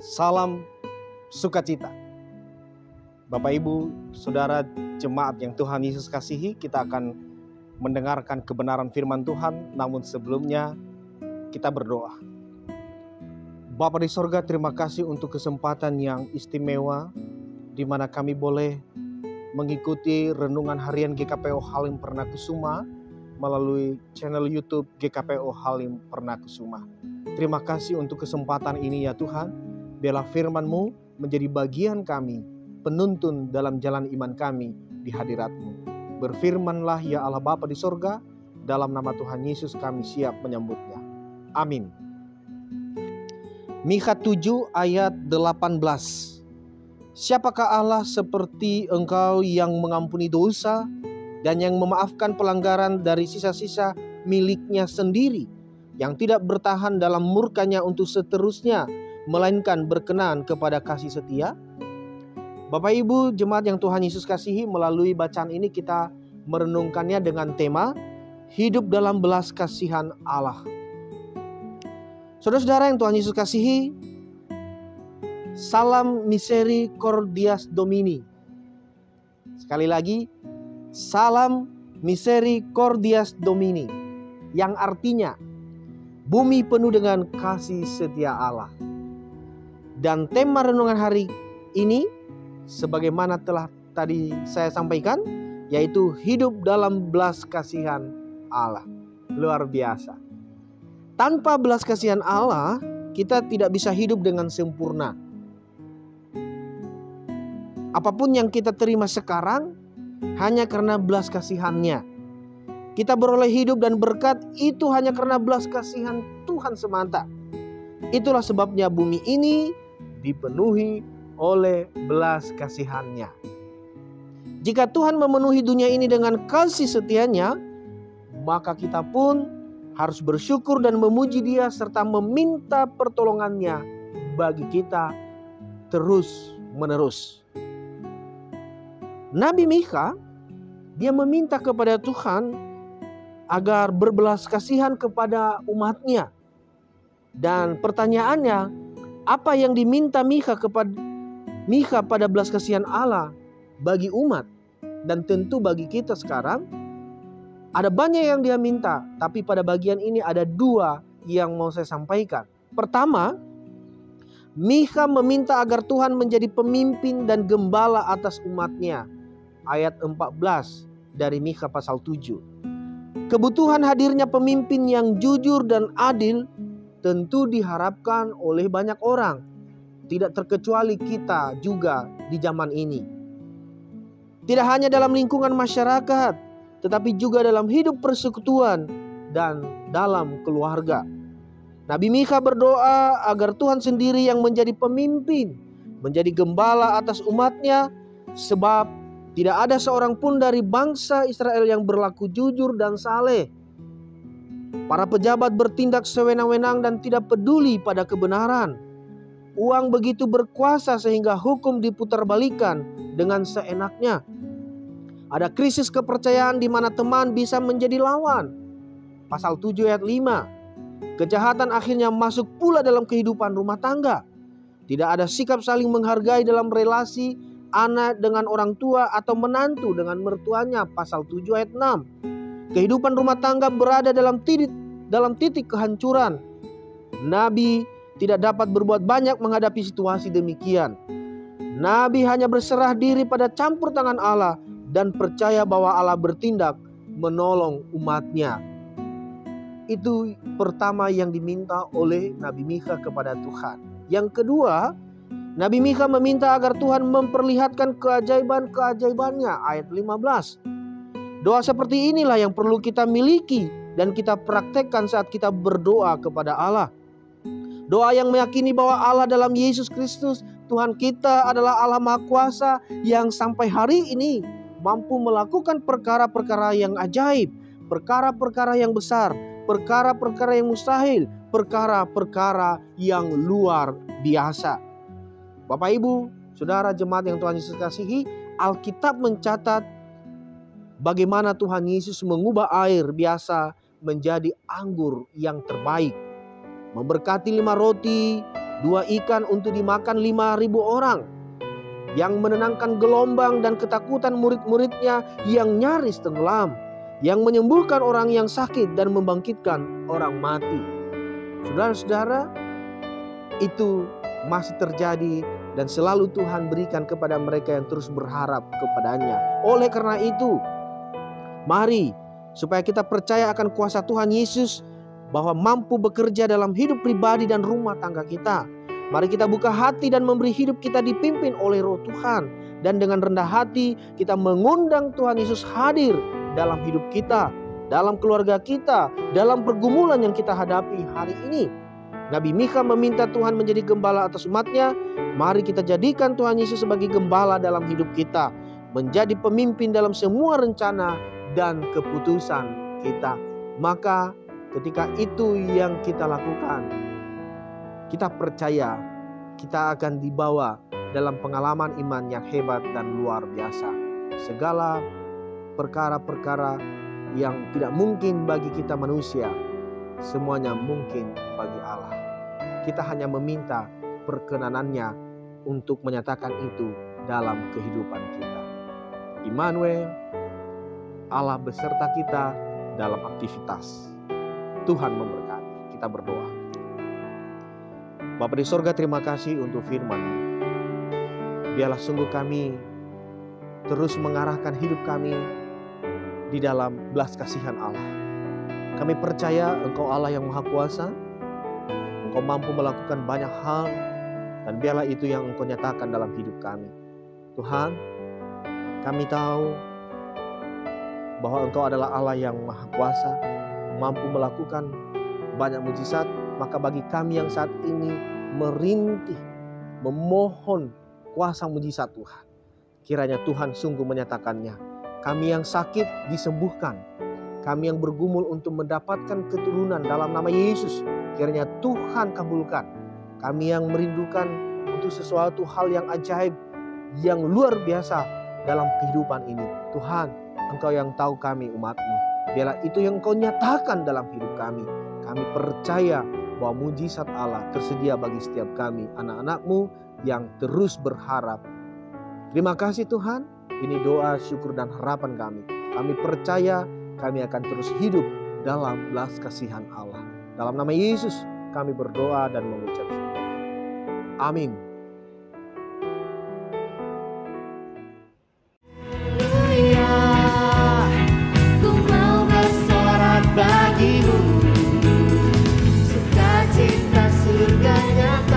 Salam sukacita. Bapak Ibu, Saudara jemaat yang Tuhan Yesus kasihi, kita akan mendengarkan kebenaran firman Tuhan. Namun sebelumnya kita berdoa. Bapa di sorga, terima kasih untuk kesempatan yang istimewa di mana kami boleh mengikuti renungan harian GKPO Halim Pernakusuma melalui channel YouTube GKPO Halim Pernakusuma. Terima kasih untuk kesempatan ini ya Tuhan. Biarlah firman-Mu menjadi bagian kami, penuntun dalam jalan iman kami di hadirat-Mu. Berfirmanlah ya Allah Bapa di sorga, dalam nama Tuhan Yesus kami siap menyambutnya. Amin. Mikha 7 ayat 18. Siapakah Allah seperti Engkau yang mengampuni dosa dan yang memaafkan pelanggaran dari sisa-sisa miliknya sendiri, yang tidak bertahan dalam murkanya untuk seterusnya, melainkan berkenan kepada kasih setia? Bapak Ibu jemaat yang Tuhan Yesus kasihi, melalui bacaan ini kita merenungkannya dengan tema hidup dalam belas kasihan Allah. Saudara-saudara yang Tuhan Yesus kasihi, salam misericordias Domini. Sekali lagi, salam misericordias Domini, yang artinya bumi penuh dengan kasih setia Allah. Dan tema renungan hari ini, sebagaimana telah tadi saya sampaikan, yaitu hidup dalam belas kasihan Allah. Luar biasa. Tanpa belas kasihan Allah, kita tidak bisa hidup dengan sempurna. Apapun yang kita terima sekarang, hanya karena belas kasihan-Nya. Kita beroleh hidup dan berkat itu hanya karena belas kasihan Tuhan semata. Itulah sebabnya bumi ini dipenuhi oleh belas kasihan-Nya. Jika Tuhan memenuhi dunia ini dengan kasih setia-Nya, maka kita pun harus bersyukur dan memuji Dia serta meminta pertolongan-Nya bagi kita terus menerus. Nabi Mikha, dia meminta kepada Tuhan agar berbelas kasihan kepada umat-Nya. Dan pertanyaannya, apa yang diminta Mikha pada belas kasihan Allah bagi umat? Dan tentu bagi kita sekarang, ada banyak yang dia minta, tapi pada bagian ini ada dua yang mau saya sampaikan. Pertama, Mikha meminta agar Tuhan menjadi pemimpin dan gembala atas umat-Nya. Ayat 14 dari Mikha pasal 7. Kebutuhan hadirnya pemimpin yang jujur dan adil tentu diharapkan oleh banyak orang, tidak terkecuali kita juga di zaman ini. Tidak hanya dalam lingkungan masyarakat, tetapi juga dalam hidup persekutuan dan dalam keluarga. Nabi Mikha berdoa agar Tuhan sendiri yang menjadi pemimpin, menjadi gembala atas umat-Nya, sebab tidak ada seorang pun dari bangsa Israel yang berlaku jujur dan saleh. Para pejabat bertindak sewenang-wenang dan tidak peduli pada kebenaran. Uang begitu berkuasa sehingga hukum diputarbalikan dengan seenaknya. Ada krisis kepercayaan di mana teman bisa menjadi lawan. Pasal 7 ayat 5. Kejahatan akhirnya masuk pula dalam kehidupan rumah tangga. Tidak ada sikap saling menghargai dalam relasi anak dengan orang tua atau menantu dengan mertuanya. Pasal 7 ayat 6. Kehidupan rumah tangga berada dalam titik kehancuran. Nabi tidak dapat berbuat banyak menghadapi situasi demikian. Nabi hanya berserah diri pada campur tangan Allah dan percaya bahwa Allah bertindak menolong umat-Nya. Itu pertama yang diminta oleh Nabi Mikha kepada Tuhan. Yang kedua, Nabi Mikha meminta agar Tuhan memperlihatkan keajaiban-keajaiban-Nya. Ayat 15. Doa seperti inilah yang perlu kita miliki dan kita praktekkan saat kita berdoa kepada Allah. Doa yang meyakini bahwa Allah dalam Yesus Kristus, Tuhan kita adalah Allah Maha Kuasa yang sampai hari ini mampu melakukan perkara-perkara yang ajaib, perkara-perkara yang besar, perkara-perkara yang mustahil, perkara-perkara yang luar biasa. Bapak Ibu, Saudara jemaat yang Tuhan Yesus kasihi, Alkitab mencatat bagaimana Tuhan Yesus mengubah air biasa menjadi anggur yang terbaik. Memberkati 5 roti 2 ikan untuk dimakan 5.000 orang, yang menenangkan gelombang dan ketakutan murid-muridnya yang nyaris tenggelam, yang menyembuhkan orang yang sakit dan membangkitkan orang mati. Saudara-saudara, itu masih terjadi dan selalu Tuhan berikan kepada mereka yang terus berharap kepadanya. Oleh karena itu, mari supaya kita percaya akan kuasa Tuhan Yesus bahwa mampu bekerja dalam hidup pribadi dan rumah tangga kita. Mari kita buka hati dan memberi hidup kita dipimpin oleh Roh Tuhan. Dan dengan rendah hati kita mengundang Tuhan Yesus hadir dalam hidup kita, dalam keluarga kita, dalam pergumulan yang kita hadapi hari ini. Nabi Mika meminta Tuhan menjadi gembala atas umatnya. Mari kita jadikan Tuhan Yesus sebagai gembala dalam hidup kita, menjadi pemimpin dalam semua rencana dan keputusan kita. Maka ketika itu yang kita lakukan, kita percaya kita akan dibawa dalam pengalaman iman yang hebat dan luar biasa. Segala perkara-perkara yang tidak mungkin bagi kita manusia, semuanya mungkin bagi Allah. Kita hanya meminta perkenanannya untuk menyatakan itu dalam kehidupan kita. Immanuel, Allah beserta kita dalam aktivitas. Tuhan memberkati. Kita berdoa. Bapa di sorga, terima kasih untuk firman-Mu. Biarlah sungguh kami terus mengarahkan hidup kami di dalam belas kasihan Allah. Kami percaya Engkau Allah yang Maha Kuasa. Engkau mampu melakukan banyak hal, dan biarlah itu yang Engkau nyatakan dalam hidup kami. Tuhan, kami tahu bahwa Engkau adalah Allah yang Maha Kuasa, mampu melakukan banyak mujizat. Maka bagi kami yang saat ini merintih, memohon kuasa mujizat Tuhan, kiranya Tuhan sungguh menyatakannya. Kami yang sakit disembuhkan, kami yang bergumul untuk mendapatkan keturunan dalam nama Yesus, kiranya Tuhan kabulkan. Kami yang merindukan untuk sesuatu hal yang ajaib, yang luar biasa dalam kehidupan ini, Tuhan, Engkau yang tahu kami umat-Mu. Biarlah itu yang Engkau nyatakan dalam hidup kami. Kami percaya bahwa mujizat Allah tersedia bagi setiap kami, anak-anak-Mu yang terus berharap. Terima kasih Tuhan, ini doa, syukur dan harapan kami. Kami percaya kami akan terus hidup dalam belas kasihan Allah. Dalam nama Yesus kami berdoa dan mengucap syukur. Amin. Ku mau bersorak bagimu, sukacita surga nyata.